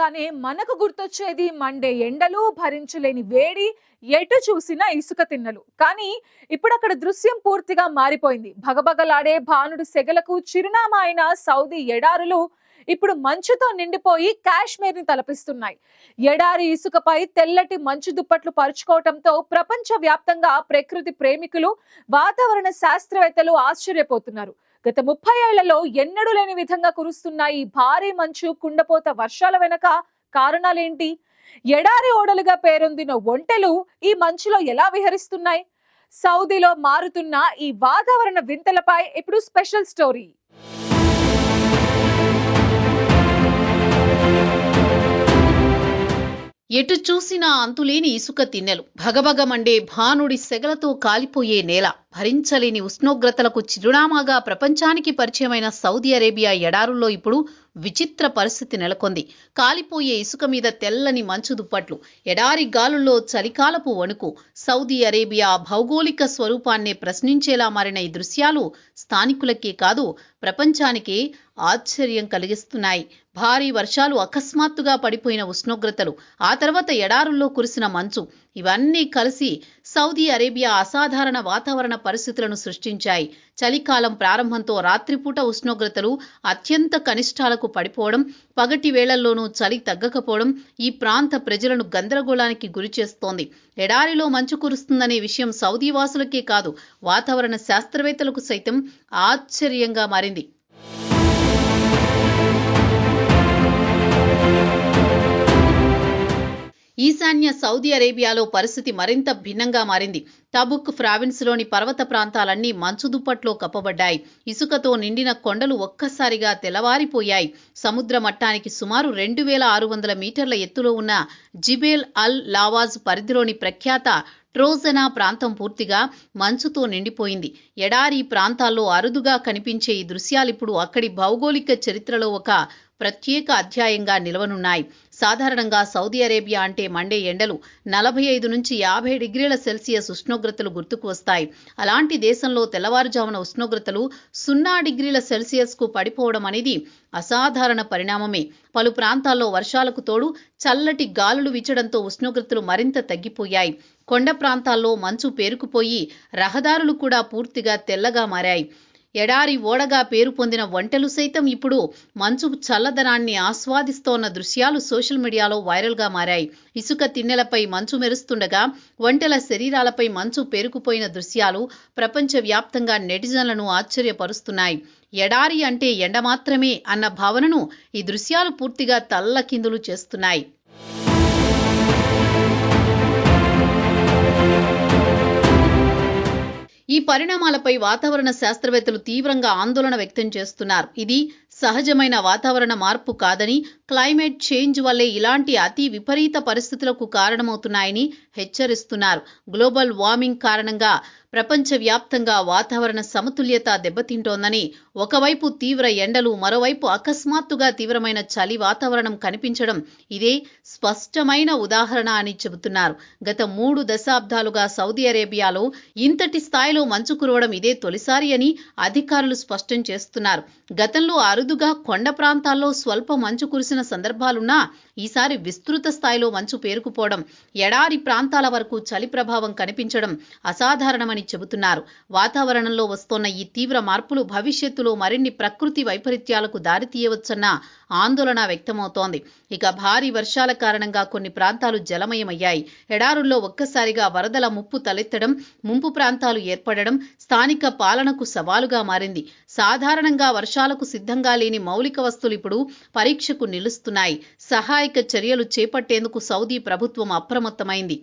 అనగానే మనకు గుర్తొచ్చేది మండే ఎండలు, భరించలేని వేడి, ఎటు చూసినా ఇసుక తిన్నెలు. కానీ ఇప్పుడు అక్కడ దృశ్యం పూర్తిగా మారిపోయింది. భగభగలాడే భానుడి సెగలకు చిరునామా అయిన సౌదీ ఎడారులు ఇప్పుడు మంచుతో నిండిపోయి కాశ్మీర్ ని తలపిస్తున్నాయి. ఎడారి ఇసుకపై తెల్లటి మంచు దుప్పట్లు పరుచుకోవడంతో ప్రపంచ వ్యాప్తంగా ప్రకృతి ప్రేమికులు, వాతావరణ శాస్త్రవేత్తలు ఆశ్చర్యపోతున్నారు. గత 30 ఏళ్లలో ఎన్నడూ లేని విధంగా కురుస్తున్న ఈ భారీ మంచు, కుండపోత వర్షాల వెనక కారణాలేంటి? ఎడారి ఓడలుగా పేరొందిన ఒంటెలు ఈ మంచులో ఎలా విహరిస్తున్నాయి? సౌదీలో మారుతున్న ఈ వాతావరణ వింతలపై ఇప్పుడు స్పెషల్ స్టోరీ. ఎటు చూసినా అంతులేని ఇసుక తిన్నెలు, భగభగమండే భానుడి సెగలతో కాలిపోయే నేల, భరించలేని ఉష్ణోగ్రతలకు చిరునామాగా ప్రపంచానికి పరిచయమైన సౌదీ అరేబియా ఎడారుల్లో ఇప్పుడు విచిత్ర పరిస్థితి నెలకొంది. కాలిపోయే ఇసుక మీద తెల్లని మంచు దుప్పట్లు, ఎడారి గాలుల్లో చలికాలపు వణుకు. సౌదీ అరేబియా భౌగోళిక స్వరూపాన్నే ప్రశ్నించేలా మారిన ఈ దృశ్యాలు స్థానికులకే కాదు, ప్రపంచానికే ఆశ్చర్యం కలిగిస్తున్నాయి. భారీ వర్షాలు, అకస్మాత్తుగా పడిపోయిన ఉష్ణోగ్రతలు, ఆ తర్వాత ఎడారుల్లో కురిసిన మంచు, ఇవన్నీ కలిసి సౌదీ అరేబియా అసాధారణ వాతావరణ పరిస్థితులను సృష్టించాయి. చలికాలం ప్రారంభంతో రాత్రిపూట ఉష్ణోగ్రతలు అత్యంత కనిష్టాలకు పడిపోవడం, పగటి వేళల్లోనూ చలి తగ్గకపోవడం ఈ ప్రాంత ప్రజలను గందరగోళానికి గురి చేస్తోంది. ఎడారిలో మంచు కురుస్తుందనే విషయం సౌదీ వాసులకే కాదు, వాతావరణ శాస్త్రవేత్తలకు సైతం ఆశ్చర్యంగా మారింది. ఈశాన్య సౌదీ అరేబియాలో పరిస్థితి మరింత భిన్నంగా మారింది. తబుక్ ప్రావిన్స్లోని పర్వత ప్రాంతాలన్నీ మంచు దుప్పట్లో కప్పబడ్డాయి. ఇసుకతో నిండిన కొండలు ఒక్కసారిగా తెల్లవారిపోయాయి. సముద్ర మట్టానికి సుమారు 2600 మీటర్ల ఎత్తులో ఉన్న జిబేల్ అల్ లావాజ్ పరిధిలోని ప్రఖ్యాత ట్రోజనా ప్రాంతం పూర్తిగా మంచుతో నిండిపోయింది. ఎడారి ప్రాంతాల్లో అరుదుగా కనిపించే ఈ దృశ్యాలిప్పుడు అక్కడి భౌగోళిక చరిత్రలో ఒక ప్రత్యేక అధ్యాయంగా నిలవనున్నాయి. సాధారణంగా సౌదీ అరేబియా అంటే మండే ఎండలు, 45 నుంచి 50 డిగ్రీల సెల్సియస్ ఉష్ణోగ్రతలు గుర్తుకు వస్తాయి. అలాంటి దేశంలో తెల్లవారుజామున ఉష్ణోగ్రతలు 0 డిగ్రీల సెల్సియస్కు పడిపోవడం అనేది అసాధారణ పరిణామమే. పలు ప్రాంతాల్లో వర్షాలకు తోడు చల్లటి గాలులు వీచడంతో ఉష్ణోగ్రతలు మరింత తగ్గిపోయాయి. కొండ ప్రాంతాల్లో మంచు పేరుకుపోయి రహదారులు కూడా పూర్తిగా తెల్లగా మారాయి. ఎడారి ఓడగా పేరు పొందిన ఒంటెలు సైతం ఇప్పుడు మంచు చల్లదనాన్ని ఆస్వాదిస్తోన్న దృశ్యాలు సోషల్ మీడియాలో వైరల్గా మారాయి. ఇసుక తిన్నెలపై మంచు మెరుస్తుండగా ఒంటెల శరీరాలపై మంచు పేరుకుపోయిన దృశ్యాలు ప్రపంచవ్యాప్తంగా నెటిజన్లను ఆశ్చర్యపరుస్తున్నాయి. ఎడారి అంటే ఎండ మాత్రమే అన్న భావనను ఈ దృశ్యాలు పూర్తిగా తల్లకిందులు చేస్తున్నాయి. ఈ పరిణామాలపై వాతావరణ శాస్త్రవేత్తలు తీవ్రంగా ఆందోళన వ్యక్తం చేస్తున్నారు. ఇది సహజమైన వాతావరణ మార్పు కాదని, క్లైమేట్ చేంజ్ వల్లే ఇలాంటి అతి విపరీత పరిస్థితులకు కారణమవుతున్నాయని హెచ్చరిస్తున్నారు. గ్లోబల్ వార్మింగ్ కారణంగా ప్రపంచవ్యాప్తంగా వాతావరణ సమతుల్యత దెబ్బతింటోందని, ఒకవైపు తీవ్ర ఎండలు, మరోవైపు అకస్మాత్తుగా తీవ్రమైన చలి వాతావరణం కనిపించడం ఇదే స్పష్టమైన ఉదాహరణ అని చెబుతున్నారు. గత 3 దశాబ్దాలుగా సౌదీ అరేబియాలో ఇంతటి స్థాయిలో మంచు కురవడం ఇదే తొలిసారి అని అధికారులు స్పష్టం చేస్తున్నారు. గతంలో అరుదుగా కొండ ప్రాంతాల్లో స్వల్ప మంచు కురిసిన సందర్భాలున్నా ఈసారి విస్తృత స్థాయిలో మంచు పేరుకుపోవడం, ఎడారి ప్రాంతాల వరకు చలి ప్రభావం కనిపించడం అసాధారణమని చెబుతున్నారు. వాతావరణంలో వస్తోన్న ఈ తీవ్ర మార్పులు భవిష్యత్తులో మరిన్ని ప్రకృతి వైపరీత్యాలకు దారితీయవచ్చన్న ఆందోళన వ్యక్తమవుతోంది. ఇక భారీ వర్షాల కారణంగా కొన్ని ప్రాంతాలు జలమయమయ్యాయి. ఎడారుల్లో ఒక్కసారిగా వరదల ముప్పు తలెత్తడం, ముంపు ప్రాంతాలు ఏర్పడడం స్థానిక పాలనకు సవాలుగా మారింది. సాధారణంగా వర్షాలకు సిద్ధంగా లేని మౌలిక వస్తువులు ఇప్పుడు పరీక్షకు నిలుస్తున్నాయి. సహాయక చర్యలు చేపట్టేందుకు సౌదీ ప్రభుత్వం అప్రమత్తమైంది.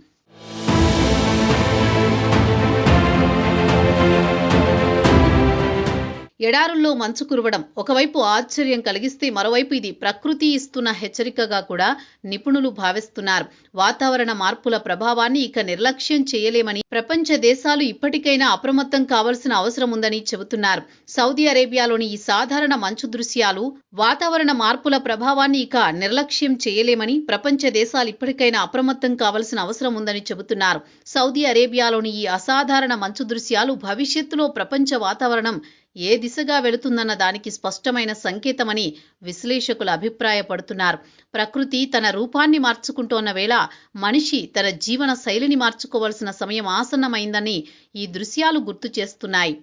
ఎడారుల్లో మంచు కురవడం ఒకవైపు ఆశ్చర్యం కలిగిస్తే, మరోవైపు ఇది ప్రకృతి ఇస్తున్న హెచ్చరికగా కూడా నిపుణులు భావిస్తున్నారు. వాతావరణ మార్పుల ప్రభావాన్ని ఇక నిర్లక్ష్యం చేయలేమని, ప్రపంచ దేశాలు ఇప్పటికైనా అప్రమత్తం కావాల్సిన అవసరం ఉందని చెబుతున్నారు. సౌదీ అరేబియాలోని ఈ సాధారణ మంచు దృశ్యాలు వాతావరణ మార్పుల ప్రభావాన్ని ఇక నిర్లక్ష్యం చేయలేమని, ప్రపంచ దేశాలు ఇప్పటికైనా అప్రమత్తం కావాల్సిన అవసరం ఉందని చెబుతున్నారు. సౌదీ అరేబియాలోని ఈ అసాధారణ మంచు దృశ్యాలు భవిష్యత్తులో ప్రపంచ వాతావరణం ఏ దిశగా వెళుతుందన్న దానికి స్పష్టమైన సంకేతమని విశ్లేషకులు అభిప్రాయపడుతున్నారు. ప్రకృతి తన రూపాన్ని మార్చుకుంటోన్న వేళ మనిషి తన జీవన శైలిని మార్చుకోవాల్సిన సమయం ఆసన్నమైందని ఈ దృశ్యాలు గుర్తు చేస్తున్నాయి.